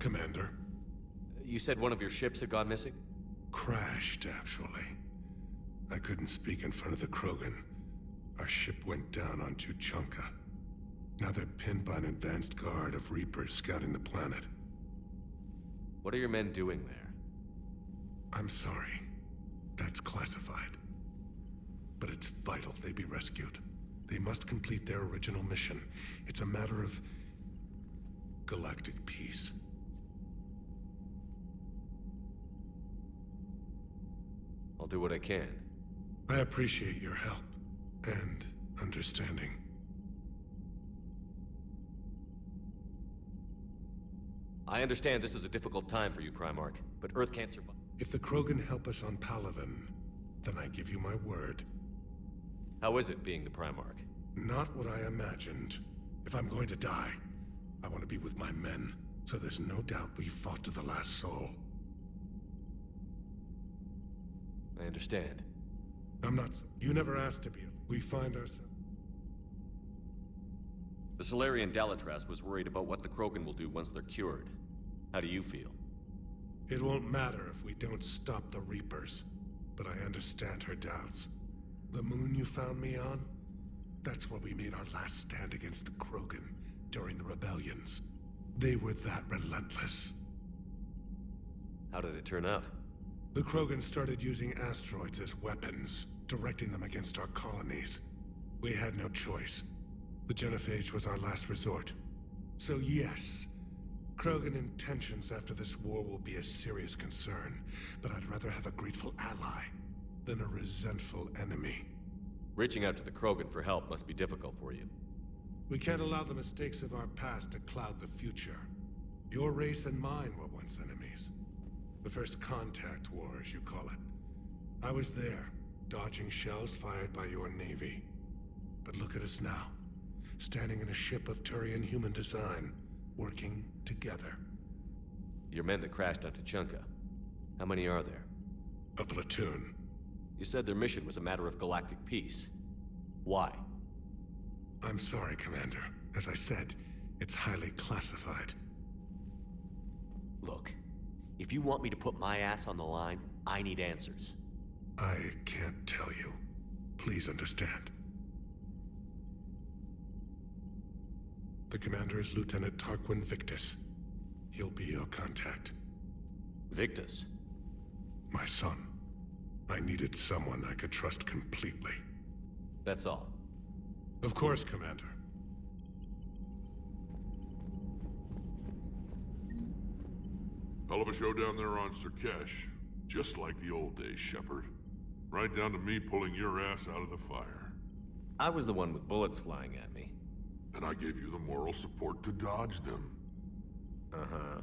Commander. You said one of your ships had gone missing? Crashed, actually. I couldn't speak in front of the Krogan. Our ship went down on Tuchanka. Now they're pinned by an advanced guard of Reapers scouting the planet. What are your men doing there? I'm sorry. That's classified. But it's vital they be rescued. They must complete their original mission. It's a matter of galactic peace. I'll do what I can. I appreciate your help and understanding. I understand this is a difficult time for you, Primarch, but Earth can't survive. If the Krogan help us on Palaven, then I give you my word. How is it being the Primarch? Not what I imagined. If I'm going to die, I want to be with my men, so there's no doubt we fought to the last soul. I understand. I'm not... You never asked to be. We find ourselves... The Solarian Dalatras was worried about what the Krogan will do once they're cured. How do you feel? It won't matter if we don't stop the Reapers, but I understand her doubts. The moon you found me on? That's where we made our last stand against the Krogan during the rebellions. They were that relentless. How did it turn out? The Krogan started using asteroids as weapons, directing them against our colonies. We had no choice. The Genophage was our last resort. So yes, Krogan intentions after this war will be a serious concern, but I'd rather have a grateful ally than a resentful enemy. Reaching out to the Krogan for help must be difficult for you. We can't allow the mistakes of our past to cloud the future. Your race and mine were once enemies. The first contact war, as you call it. I was there, dodging shells fired by your navy. But look at us now, standing in a ship of Turian human design, working together. Your men that crashed on Tuchanka. How many are there? A platoon. You said their mission was a matter of galactic peace. Why? I'm sorry, Commander. As I said, it's highly classified. Look, if you want me to put my ass on the line, I need answers. I can't tell you. Please understand. The commander is Lieutenant Tarquin Victus. He'll be your contact. Victus? My son. I needed someone I could trust completely. That's all. Of course, Commander. Hell of a show down there on Surkesh. Just like the old days, Shepard. Right down to me pulling your ass out of the fire. I was the one with bullets flying at me. And I gave you the moral support to dodge them. Uh-huh.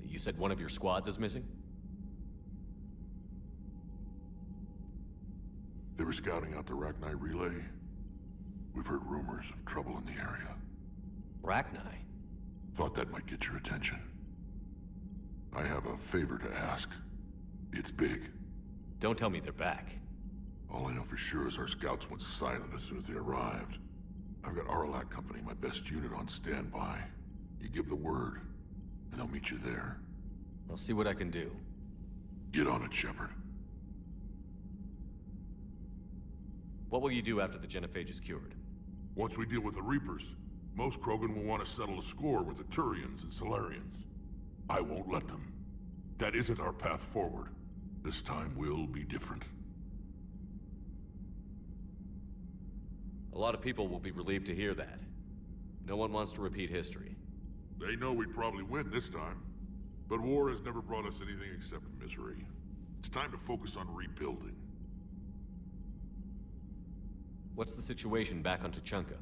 You said one of your squads is missing? They were scouting out the Rachni relay. We've heard rumors of trouble in the area. Rachni? Thought that might get your attention. I have a favor to ask. It's big. Don't tell me they're back. All I know for sure is our scouts went silent as soon as they arrived. I've got Aralak Company, my best unit, on standby. You give the word, and they'll meet you there. I'll see what I can do. Get on it, Shepard. What will you do after the Genophage is cured? Once we deal with the Reapers, most Krogan will want to settle a score with the Turians and Solarians. I won't let them. That isn't our path forward. This time will be different. A lot of people will be relieved to hear that. No one wants to repeat history. They know we'd probably win this time. But war has never brought us anything except misery. It's time to focus on rebuilding. What's the situation back on Tuchanka?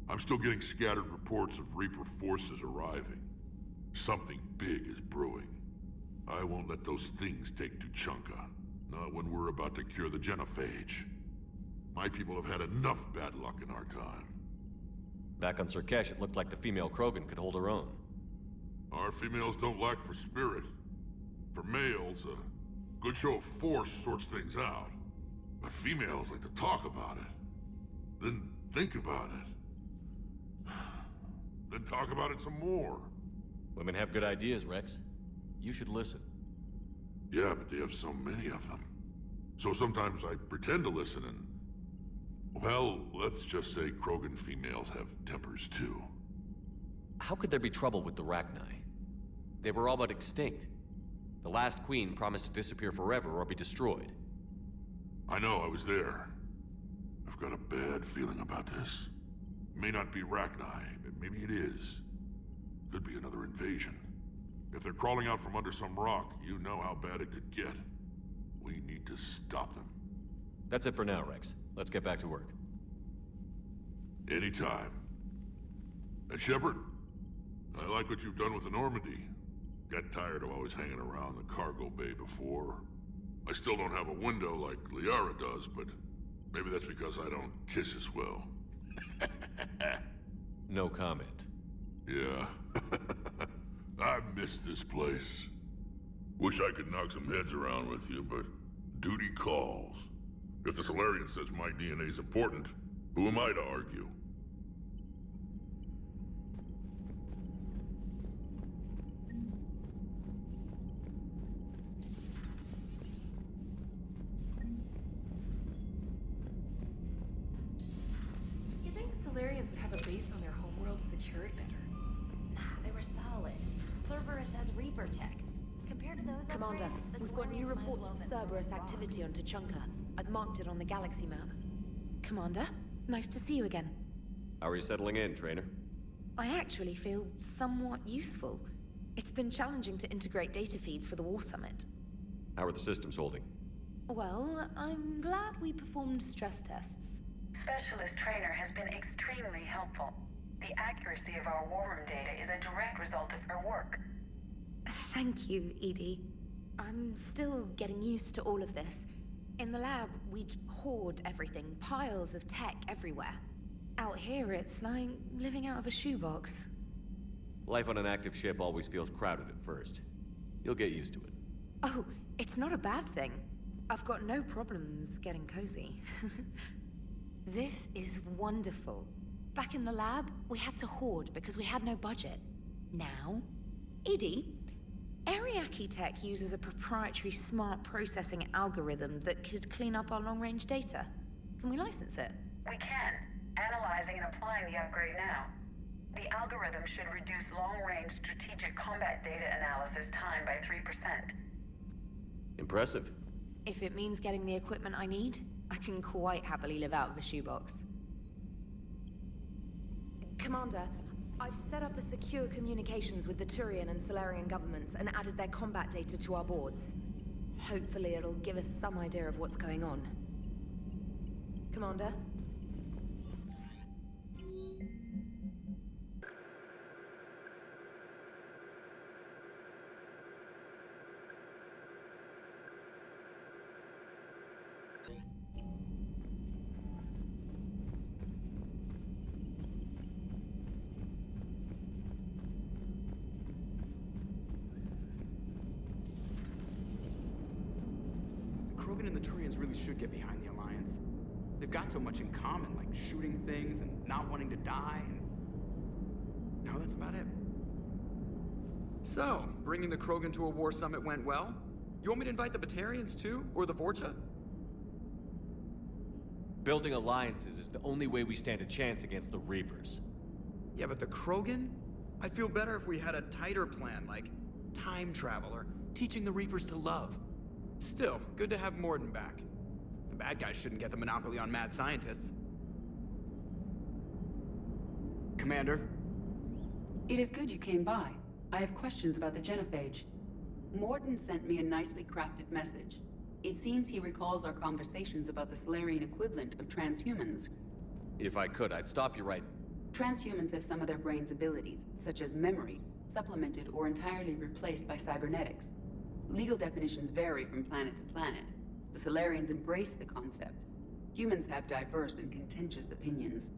I'm still getting scattered reports of Reaper forces arriving. Something big is brewing. I won't let those things take Tuchanka. Not when we're about to cure the Genophage. My people have had enough bad luck in our time. Back on Surkesh, it looked like the female Krogan could hold her own. Our females don't lack for spirit. For males, a good show of force sorts things out. But females like to talk about it. Then think about it. Then talk about it some more. Women have good ideas, Rex. You should listen. Yeah, but they have so many of them. So sometimes I pretend to listen and... Well, let's just say Krogan females have tempers too. How could there be trouble with the Rachni? They were all but extinct. The last queen promised to disappear forever or be destroyed. I know, I was there. I've got a bad feeling about this. It may not be Rachni, but maybe it is. Could be another invasion. If they're crawling out from under some rock, you know how bad it could get. We need to stop them. That's it for now, Rex. Let's get back to work. Anytime. And Shepard, I like what you've done with the Normandy. Got tired of always hanging around the cargo bay before. I still don't have a window like Liara does, but maybe that's because I don't kiss as well. No comment. Yeah. I miss this place. Wish I could knock some heads around with you, but duty calls. If the Solarian says my DNA's important, who am I to argue? You think Solarians would have a base on their homeworld secured better? Nah, they were solid. Cerberus has Reaper tech. Compared to those Commander, upgrades, the we've got new Solarians might as reports well of been Cerberus more activity on powerful. Tuchanka. I've marked it on the galaxy map. Commander, nice to see you again. How are you settling in, trainer? I actually feel somewhat useful. It's been challenging to integrate data feeds for the War Summit. How are the systems holding? Well, I'm glad we performed stress tests. Specialist Trainer has been extremely helpful. The accuracy of our war room data is a direct result of her work. Thank you, Edie. I'm still getting used to all of this. In the lab, we'd hoard everything, piles of tech everywhere. Out here, it's like living out of a shoebox. Life on an active ship always feels crowded at first. You'll get used to it. Oh, it's not a bad thing. I've got no problems getting cozy. This is wonderful. Back in the lab, we had to hoard because we had no budget. Now, Edie, Ariake Tech uses a proprietary smart processing algorithm that could clean up our long-range data. Can we license it? We can, analyzing and applying the upgrade now. The algorithm should reduce long-range strategic combat data analysis time by 3%. Impressive. If it means getting the equipment I need, I can quite happily live out of a shoebox. Commander, I've set up a secure communications with the Turian and Solarian governments and added their combat data to our boards. Hopefully it'll give us some idea of what's going on. Commander? Krogan and the Turians really should get behind the Alliance. They've got so much in common, like shooting things and not wanting to die, and... No, that's about it. So, bringing the Krogan to a war summit went well? You want me to invite the Batarians too? Or the Vorcha? Building alliances is the only way we stand a chance against the Reapers. Yeah, but the Krogan? I'd feel better if we had a tighter plan, like time travel or teaching the Reapers to love. Still, good to have Morden back. The bad guys shouldn't get the monopoly on mad scientists. Commander? It is good you came by. I have questions about the genophage. Morden sent me a nicely crafted message. It seems he recalls our conversations about the Solarian equivalent of transhumans. If I could, I'd stop you right... Transhumans have some of their brain's abilities, such as memory, supplemented or entirely replaced by cybernetics. Legal definitions vary from planet to planet. The Solarians embrace the concept. Humans have diverse and contentious opinions.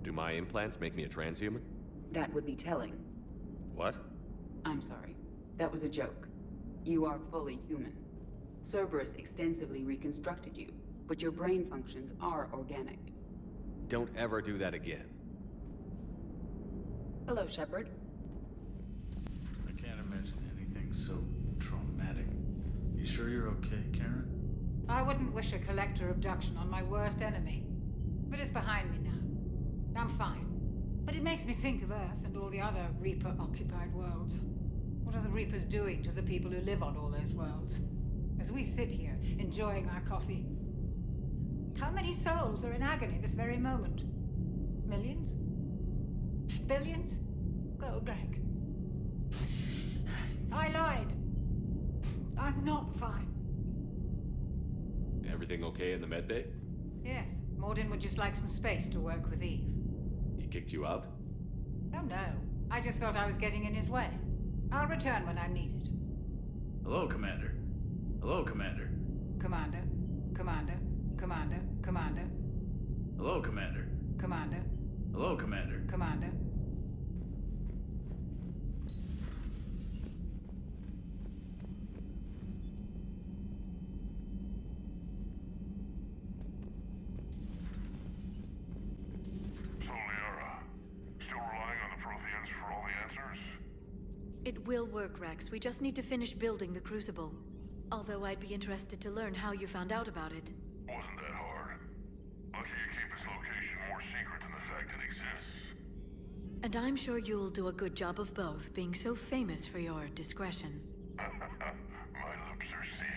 Do my implants make me a transhuman? That would be telling. What? I'm sorry. That was a joke. You are fully human. Cerberus extensively reconstructed you, but your brain functions are organic. Don't ever do that again. Hello, Shepard. sure you're okay, Karen? I wouldn't wish a collector abduction on my worst enemy. But it's behind me now. I'm fine. But it makes me think of Earth and all the other Reaper-occupied worlds. What are the Reapers doing to the people who live on all those worlds? As we sit here, enjoying our coffee. How many souls are in agony this very moment? Millions? Billions? Oh, Greg. I lied. I'm not fine. Everything okay in the medbay? Yes, Morden would just like some space to work with Eve. He kicked you out? Oh no, I just felt I was getting in his way. I'll return when I'm needed. Hello, Commander. Hello, Commander. Commander, Commander, Commander, Commander, Hello, Commander. Commander, Hello, Commander. Commander. It will work, Rex. We just need to finish building the Crucible. Although I'd be interested to learn how you found out about it. Wasn't that hard. Lucky you keep its location more secret than the fact it exists. And I'm sure you'll do a good job of both, being so famous for your discretion. My lips are sealed.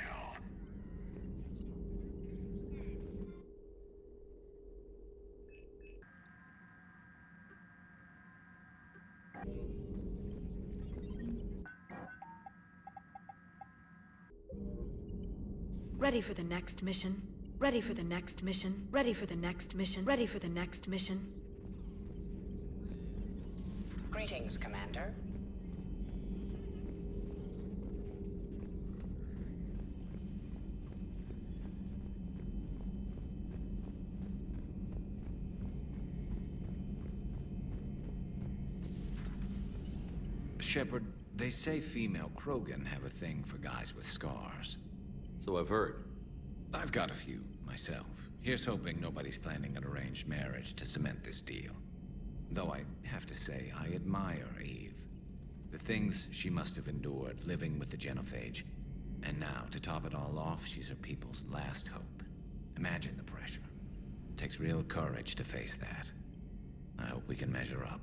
Ready for the next mission. Ready for the next mission. Ready for the next mission. Ready for the next mission. Greetings, Commander. Shepard, they say female Krogan have a thing for guys with scars. So I've heard. I've got a few, myself. Here's hoping nobody's planning an arranged marriage to cement this deal. Though I have to say, I admire Eve. The things she must have endured living with the Genophage. And now, to top it all off, she's her people's last hope. Imagine the pressure. Takes real courage to face that. I hope we can measure up.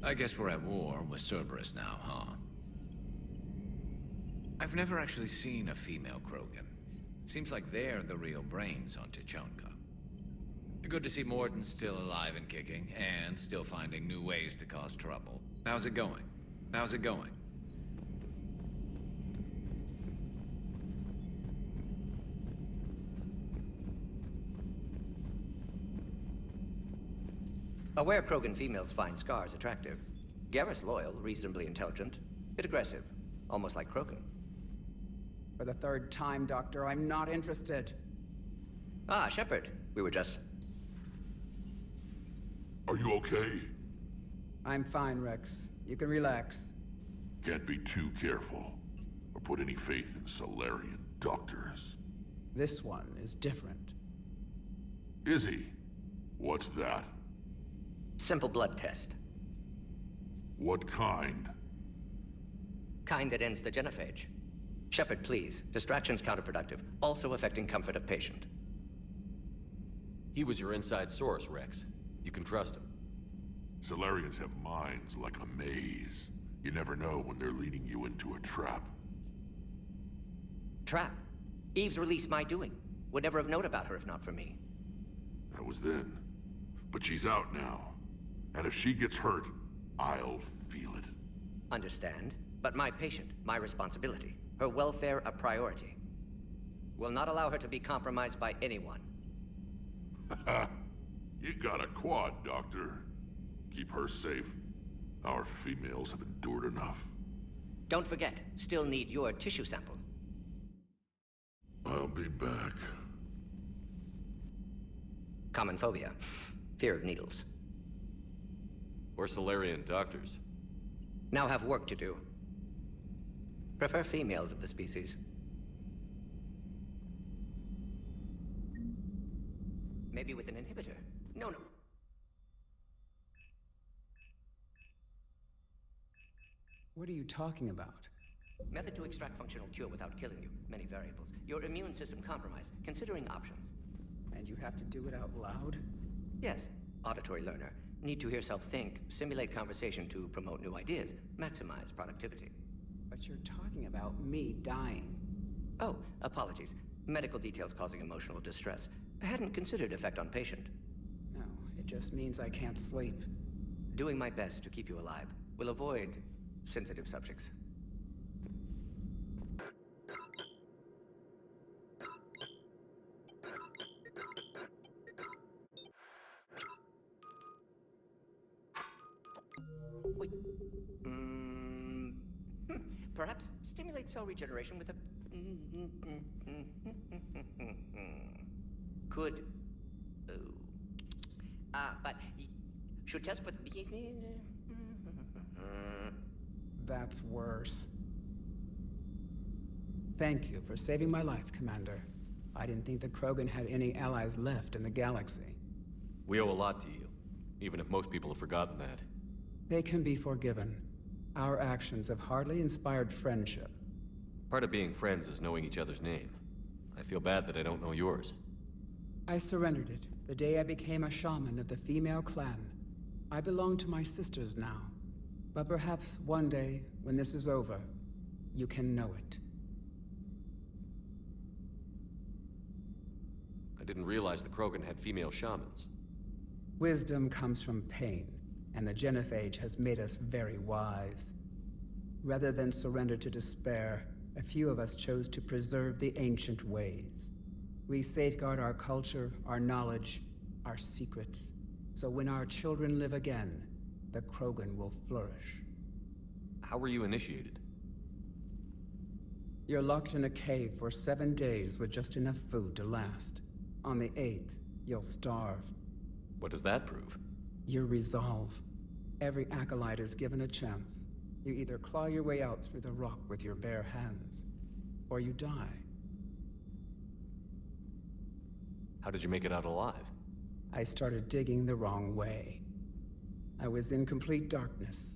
I guess we're at war with Cerberus now, huh? I've never actually seen a female Krogan. Seems like they're the real brains on Tuchanka. Good to see Morden still alive and kicking, and still finding new ways to cause trouble. How's it going? How's it going? Aware Krogan females find scars attractive. Garrus loyal, reasonably intelligent, bit aggressive, almost like Krogan. For the third time, Doctor, I'm not interested. Ah, Shepard. We were just... Are you okay? I'm fine, Rex. You can relax. Can't be too careful, or put any faith in Solarian doctors. This one is different. Is he? What's that? Simple blood test. What kind? Kind that ends the genophage. Shepard, please. Distraction's counterproductive, also affecting comfort of patient. He was your inside source, Rex. You can trust him. Solarians have minds like a maze. You never know when they're leading you into a trap. Trap? Eve's release my doing. Would never have known about her if not for me. That was then. But she's out now. And if she gets hurt, I'll feel it. Understand. But my patient, my responsibility. Her welfare a priority. Will not allow her to be compromised by anyone. You got a quad, Doctor. Keep her safe. Our females have endured enough. Don't forget, still need your tissue sample. I'll be back. Common phobia. Fear of needles. Or Solarian doctors. Now have work to do. Prefer females of the species. Maybe with an inhibitor. No. What are you talking about? Method to extract functional cure without killing you. Many variables. Your immune system compromised. Considering options. And you have to do it out loud? Yes. Auditory learner. Need to hear self think, simulate conversation to promote new ideas, maximize productivity. But you're talking about me dying. Oh, apologies. Medical details causing emotional distress. I hadn't considered effect on patient. No, it just means I can't sleep. Doing my best to keep you alive. Will avoid sensitive subjects. Wait. Perhaps stimulate cell regeneration with a... Could... but... Should test with... That's worse. Thank you for saving my life, Commander. I didn't think the Krogan had any allies left in the galaxy. We owe a lot to you, even if most people have forgotten that. They can be forgiven. Our actions have hardly inspired friendship. Part of being friends is knowing each other's name. I feel bad that I don't know yours. I surrendered it the day I became a shaman of the female clan. I belong to my sisters now. But perhaps one day, when this is over, you can know it. I didn't realize the Krogan had female shamans. Wisdom comes from pain, and the Genophage has made us very wise. Rather than surrender to despair, a few of us chose to preserve the ancient ways. We safeguard our culture, our knowledge, our secrets, so when our children live again, the Krogan will flourish. How were you initiated? You're locked in a cave for 7 days with just enough food to last. On the 8th, you'll starve. What does that prove? Your resolve. Every acolyte is given a chance. You either claw your way out through the rock with your bare hands, or you die. How did you make it out alive? I started digging the wrong way. I was in complete darkness.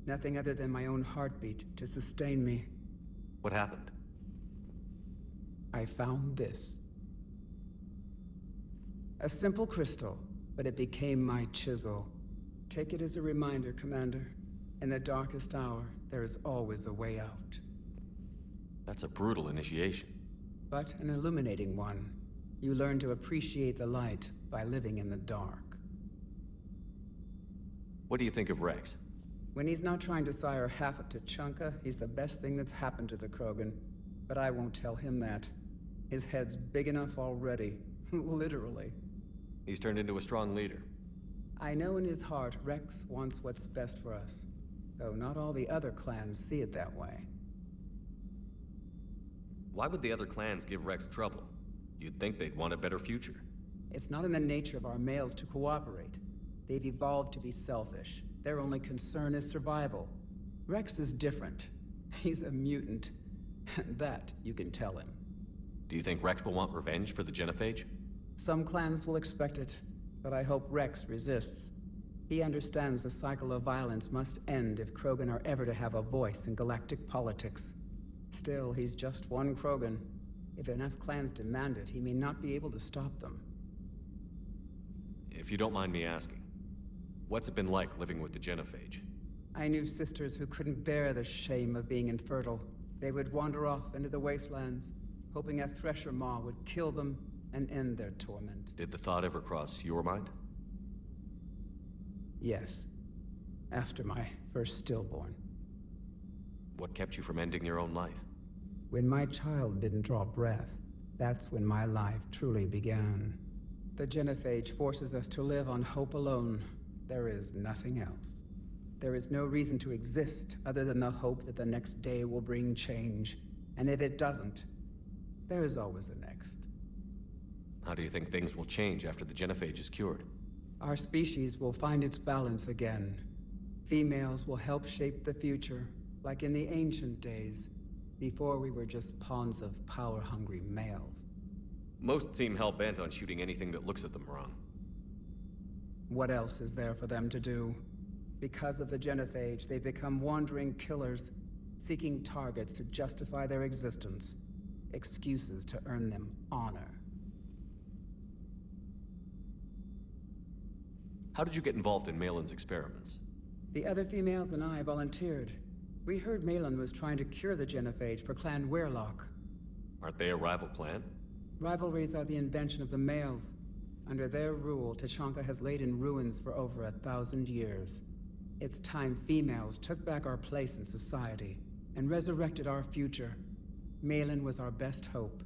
Nothing other than my own heartbeat to sustain me. What happened? I found this. A simple crystal, but it became my chisel. Take it as a reminder, Commander. In the darkest hour, there is always a way out. That's a brutal initiation. But an illuminating one. You learn to appreciate the light by living in the dark. What do you think of Rex? When he's not trying to sire half of Tuchanka, he's the best thing that's happened to the Krogan. But I won't tell him that. His head's big enough already. Literally. He's turned into a strong leader. I know in his heart Rex wants what's best for us. Though not all the other clans see it that way. Why would the other clans give Rex trouble? You'd think they'd want a better future. It's not in the nature of our males to cooperate. They've evolved to be selfish. Their only concern is survival. Rex is different. He's a mutant. And that you can tell him. Do you think Rex will want revenge for the Genophage? Some clans will expect it, but I hope Rex resists. He understands the cycle of violence must end if Krogan are ever to have a voice in galactic politics. Still, he's just one Krogan. If enough clans demand it, he may not be able to stop them. If you don't mind me asking, what's it been like living with the Genophage? I knew sisters who couldn't bear the shame of being infertile. They would wander off into the wastelands, hoping a Thresher Maw would kill them and end their torment. Did the thought ever cross your mind? Yes. After my first stillborn. What kept you from ending your own life? When my child didn't draw breath, that's when my life truly began. The Genophage forces us to live on hope alone. There is nothing else. There is no reason to exist other than the hope that the next day will bring change. And if it doesn't, there is always the next. How do you think things will change after the Genophage is cured? Our species will find its balance again. Females will help shape the future, like in the ancient days, before we were just pawns of power-hungry males. Most seem hell-bent on shooting anything that looks at them wrong. What else is there for them to do? Because of the Genophage, they become wandering killers, seeking targets to justify their existence, excuses to earn them honor. How did you get involved in Malin's experiments? The other females and I volunteered. We heard Malin was trying to cure the genophage for Clan Weirlock. Aren't they a rival clan? Rivalries are the invention of the males. Under their rule, Tuchanka has laid in ruins for over 1,000 years. It's time females took back our place in society and resurrected our future. Malin was our best hope.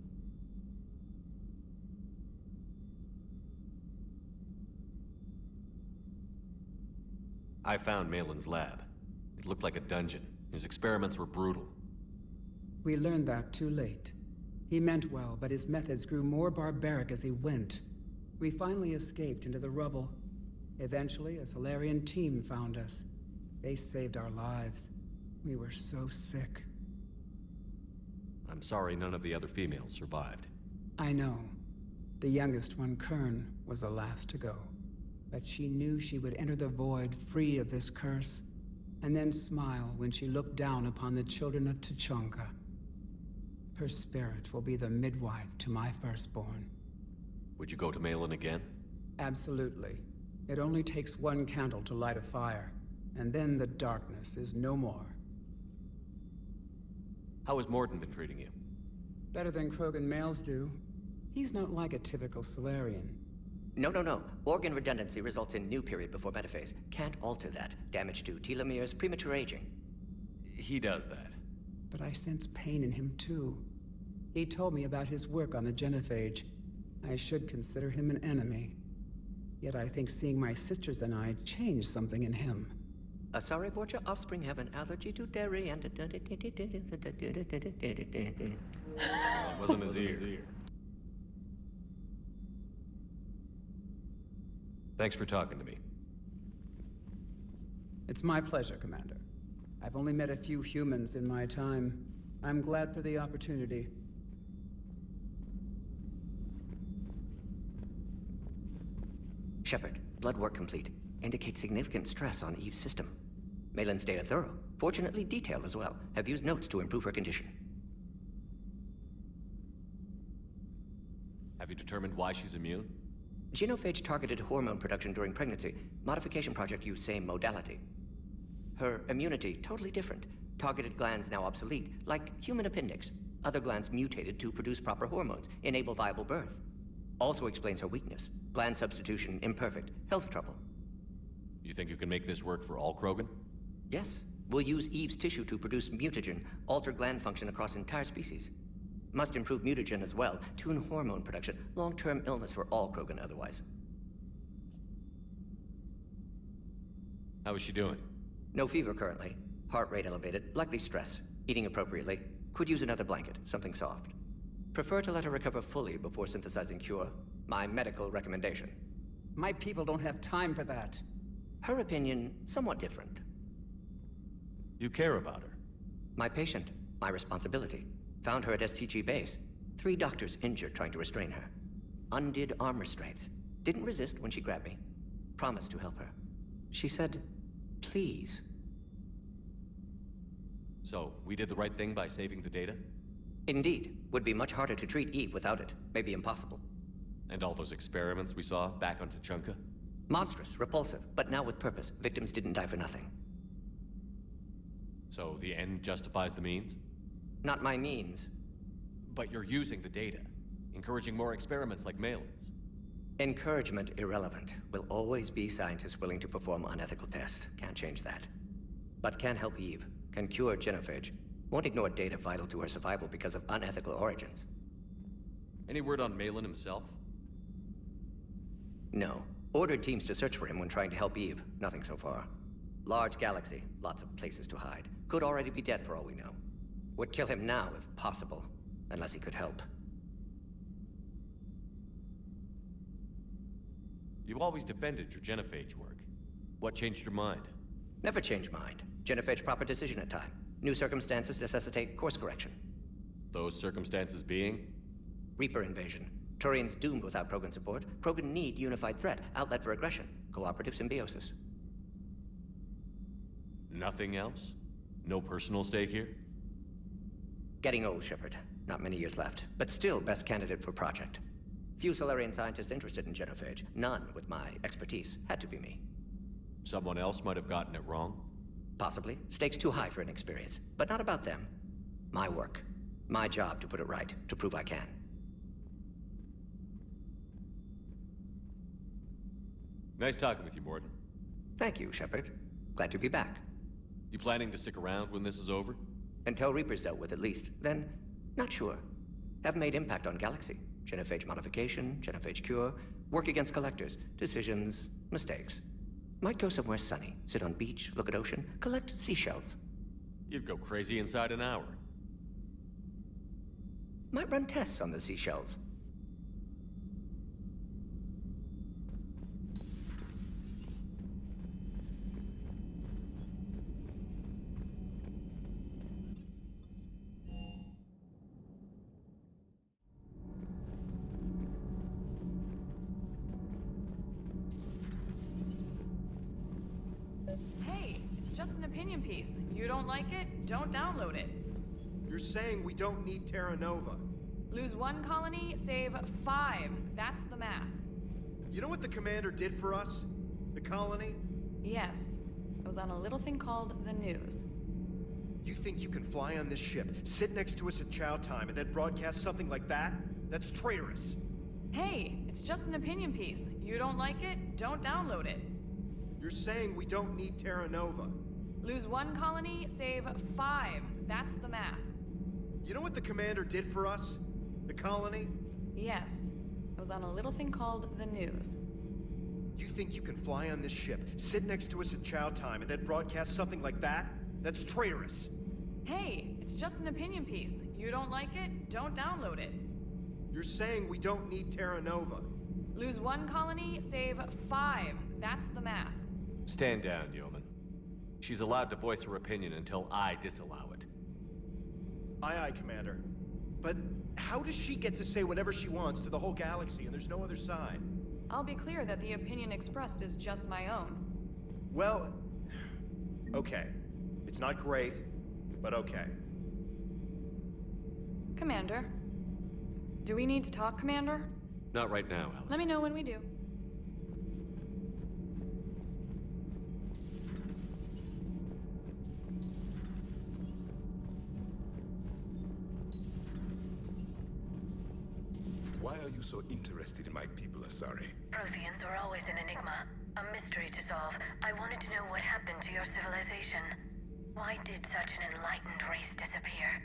I found Malin's lab. It looked like a dungeon. His experiments were brutal. We learned that too late. He meant well, but his methods grew more barbaric as he went. We finally escaped into the rubble. Eventually, a Solarian team found us. They saved our lives. We were so sick. I'm sorry none of the other females survived. I know. The youngest one, Kern, was the last to go. But she knew she would enter the void free of this curse, and then smile when she looked down upon the children of Tuchanka. Her spirit will be the midwife to my firstborn. Would you go to Malin again? Absolutely. It only takes one candle to light a fire, and then the darkness is no more. How has Morden been treating you? Better than Krogan males do. He's not like a typical Solarian. No. Organ redundancy results in new period before metaphase. Can't alter that. Damage to telomeres, premature aging. He does that. But I sense pain in him too. He told me about his work on the genophage. I should consider him an enemy. Yet I think seeing my sisters and I changed something in him. Sorry, Borgia, offspring have an allergy to dairy and... It wasn't his ear. Thanks for talking to me. It's my pleasure, Commander. I've only met a few humans in my time. I'm glad for the opportunity. Shepard, blood work complete. Indicates significant stress on Eve's system. Malin's data thorough. Fortunately detailed as well. Have used notes to improve her condition. Have you determined why she's immune? Genophage targeted hormone production during pregnancy. Modification project used same modality. Her immunity, totally different. Targeted glands now obsolete, like human appendix. Other glands mutated to produce proper hormones, enable viable birth. Also explains her weakness. Gland substitution imperfect. Health trouble. You think you can make this work for all Krogan? Yes. We'll use Eve's tissue to produce mutagen, alter gland function across entire species. Must improve mutagen as well, tune hormone production. Long-term illness for all Krogan otherwise. How is she doing? No fever currently. Heart rate elevated, likely stress. Eating appropriately. Could use another blanket, something soft. Prefer to let her recover fully before synthesizing cure. My medical recommendation. My people don't have time for that. Her opinion, somewhat different. You care about her. My patient, my responsibility. Found her at STG base. 3 doctors injured trying to restrain her. Undid arm restraints. Didn't resist when she grabbed me. Promised to help her. She said, please. So, we did the right thing by saving the data? Indeed. Would be much harder to treat Eve without it. Maybe impossible. And all those experiments we saw back on Tuchanka? Monstrous, repulsive, but now with purpose. Victims didn't die for nothing. So, the end justifies the means? Not my means. But you're using the data, encouraging more experiments like Malin's. Encouragement irrelevant. Will always be scientists willing to perform unethical tests. Can't change that. But can help Eve. Can cure genophage. Won't ignore data vital to her survival because of unethical origins. Any word on Malin himself? No. Ordered teams to search for him when trying to help Eve. Nothing so far. Large galaxy. Lots of places to hide. Could already be dead for all we know. Would kill him now if possible. Unless he could help. You always defended your genophage work. What changed your mind? Never change mind. Genophage proper decision at time. New circumstances necessitate course correction. Those circumstances being? Reaper invasion. Turians doomed without Krogan support. Krogan need unified threat, outlet for aggression. Cooperative symbiosis. Nothing else? No personal stake here? Getting old, Shepard. Not many years left, but still best candidate for project. Few Solarian scientists interested in genophage. None with my expertise. Had to be me. Someone else might have gotten it wrong? Possibly. Stakes too high for inexperience. But not about them. My work. My job to put it right, to prove I can. Nice talking with you, Morden. Thank you, Shepard. Glad to be back. You planning to stick around when this is over? Until Reaper's dealt with, at least. Then, not sure. Have made impact on Galaxy. Genophage modification, genophage cure, work against collectors, decisions, mistakes. Might go somewhere sunny, sit on beach, look at ocean, collect seashells. You'd go crazy inside an hour. Might run tests on the seashells. Hey, it's just an opinion piece. You don't like it? Don't download it. You're saying we don't need Terra Nova. Lose 1 colony, save 5. That's the math. You know what the commander did for us? The colony? Yes. It was on a little thing called the news. You think you can fly on this ship, sit next to us at chow time, and then broadcast something like that? That's traitorous. Hey, it's just an opinion piece. You don't like it? Don't download it. You're saying we don't need Terra Nova. Lose 1 colony, save 5. That's the math. You know what the commander did for us? The colony? Yes. It was on a little thing called the news. You think you can fly on this ship, sit next to us at chow time, and then broadcast something like that? That's traitorous. Hey, it's just an opinion piece. You don't like it? Don't download it. You're saying we don't need Terra Nova. Lose 1 colony, save 5. That's the math. Stand down, Yeoman. She's allowed to voice her opinion until I disallow it. Aye, aye, Commander. But how does she get to say whatever she wants to the whole galaxy and there's no other side? I'll be clear that the opinion expressed is just my own. Well, okay. It's not great, but okay. Commander. Do we need to talk, Commander? Not right now, Alex. Let me know when we do. Why are you so interested in my people, Asari? Protheans are always an enigma, a mystery to solve. I wanted to know what happened to your civilization. Why did such an enlightened race disappear?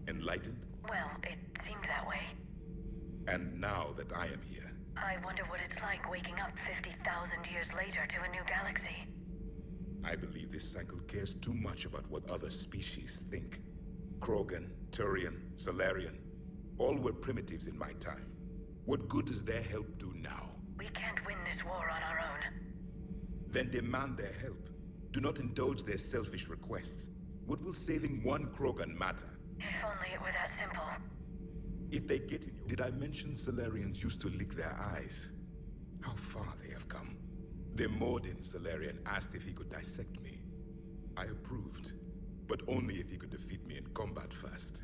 Enlightened? Well, it seemed that way. And now that I am here, I wonder what it's like waking up 50,000 years later to a new galaxy. I believe this cycle cares too much about what other species think. Krogan, Turian, Solarian, all were primitives in my time. What good does their help do now? We can't win this war on our own. Then demand their help. Do not indulge their selfish requests. What will saving one Krogan matter? If only it were that simple. If they get in you... Did I mention Solarians used to lick their eyes? How far they have come. The Morden Solarian asked if he could dissect me. I approved, but only if he could defeat me in combat first.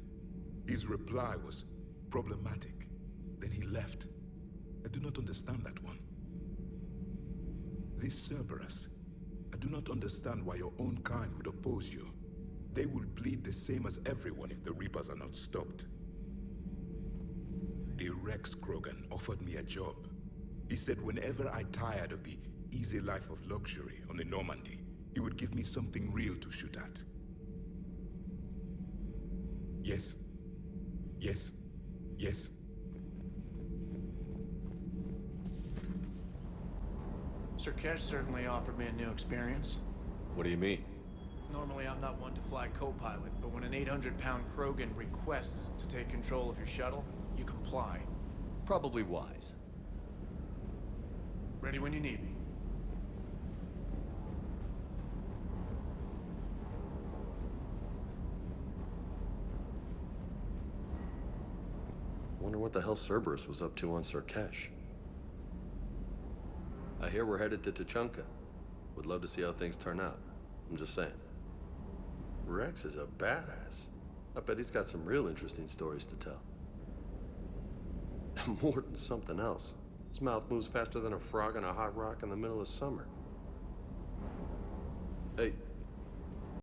His reply was problematic. Then he left. I do not understand that one. This Cerberus, I do not understand why your own kind would oppose you. They will bleed the same as everyone if the Reapers are not stopped. The Rex Krogan offered me a job. He said whenever I tired of the easy life of luxury on the Normandy, he would give me something real to shoot at. Yes. Yes. Yes. Sir Kesh certainly offered me a new experience. What do you mean? Normally I'm not one to fly co-pilot, but when an 800-pound Krogan requests to take control of your shuttle, you comply. Probably wise. Ready when you need me. Wonder what the hell Cerberus was up to on Surkesh. I hear we're headed to Tuchanka. Would love to see how things turn out. I'm just saying. Rex is a badass. I bet he's got some real interesting stories to tell. More than something else. His mouth moves faster than a frog on a hot rock in the middle of summer. Hey,